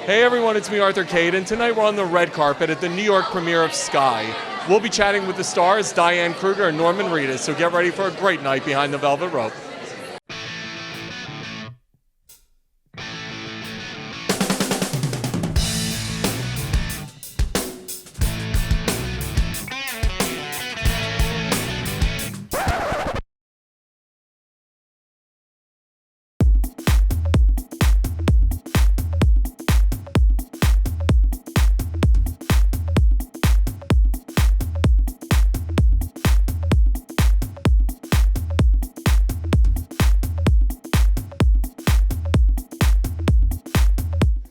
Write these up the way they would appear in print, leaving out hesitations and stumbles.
Hey everyone, it's me, Arthur Kade, and tonight we're on the red carpet at the New York premiere of Sky. We'll be chatting with the stars, Diane Kruger and Norman Reedus, so get ready for a great night behind the velvet rope.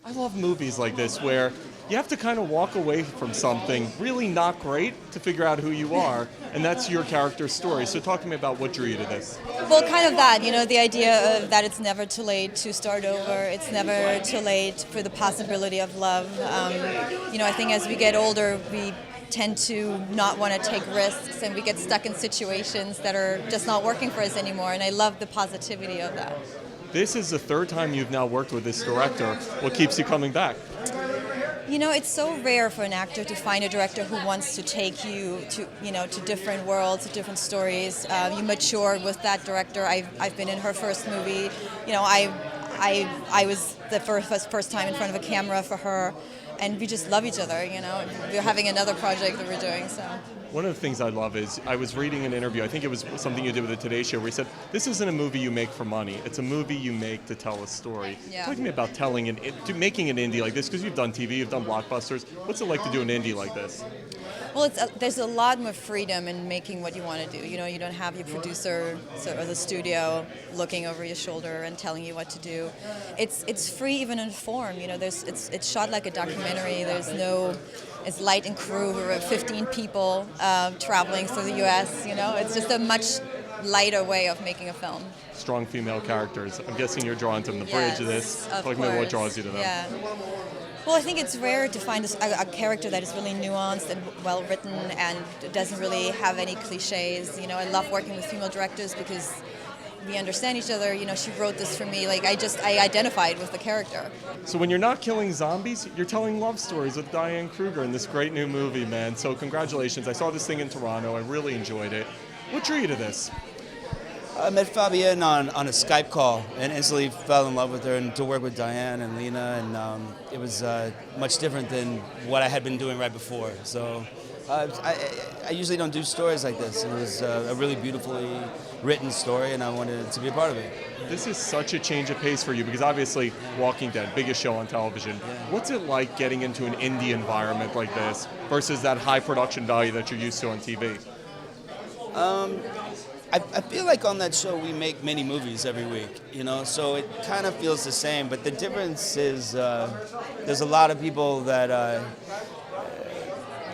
I love movies like this where you have to kind of walk away from something really not great to figure out who you are, and that's your character's story. So talk to me about what drew you to this. Well, kind of that, the idea of that it's never too late to start over. It's never too late for the possibility of love. I think as we get older, we tend to not want to take risks, and we get stuck in situations that are just not working for us anymore, and I love the positivity of that. This is the third time you've now worked with this director. What keeps you coming back? It's so rare for an actor to find a director who wants to take you to different worlds, to different stories. You mature with that director. I've been in her first movie. I was the first time in front of a camera for her, and we just love each other. We're having another project that we're doing. So. One of the things I love is, I was reading an interview, I think it was something you did with the Today Show, where you said, this isn't a movie you make for money, it's a movie you make to tell a story. Yeah. Talk to me about making an indie like this, because you've done TV, you've done blockbusters. What's it like to do an indie like this? Well, there's a lot more freedom in making what you want to do. You don't have your producer or the studio looking over your shoulder and telling you what to do. It's free even in form. It's shot like a documentary. It's light and crew. We're 15 people traveling through the U.S. It's just a much lighter way of making a film. Strong female characters. I'm guessing you're drawn to them. The bridge of this. Of Talk to me about what draws you to them. Yeah. Well, I think it's rare to find a character that is really nuanced and well written and doesn't really have any cliches. I love working with female directors because we understand each other. She wrote this for me. I identified with the character. So when you're not killing zombies, you're telling love stories with Diane Kruger in this great new movie, man. So congratulations. I saw this thing in Toronto. I really enjoyed it. What drew you to this? I met Fabienne on a Skype call and instantly fell in love with her, and to work with Diane and Lena, and it was much different than what I had been doing right before. So I usually don't do stories like this. It was a really beautifully written story, and I wanted to be a part of it. This is such a change of pace for you, because obviously Walking Dead, biggest show on television. Yeah. What's it like getting into an indie environment like this versus that high production value that you're used to on TV? I feel like on that show we make many movies every week, so it kind of feels the same. But the difference is there's a lot of people that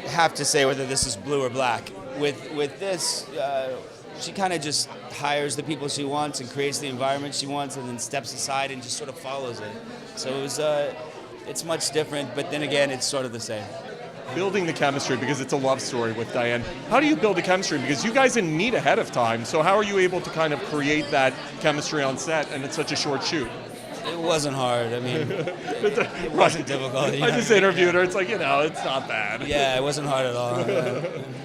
have to say whether this is blue or black. With this, she kind of just hires the people she wants and creates the environment she wants, and then steps aside and just sort of follows it. So it's much different, but then again, it's sort of the same. Building the chemistry, because it's a love story with Diane. How do you build the chemistry? Because you guys didn't meet ahead of time, so how are you able to kind of create that chemistry on set, and it's such a short shoot? It wasn't hard. I mean, it wasn't difficult. I just interviewed her. It's like, it's not bad. Yeah, it wasn't hard at all.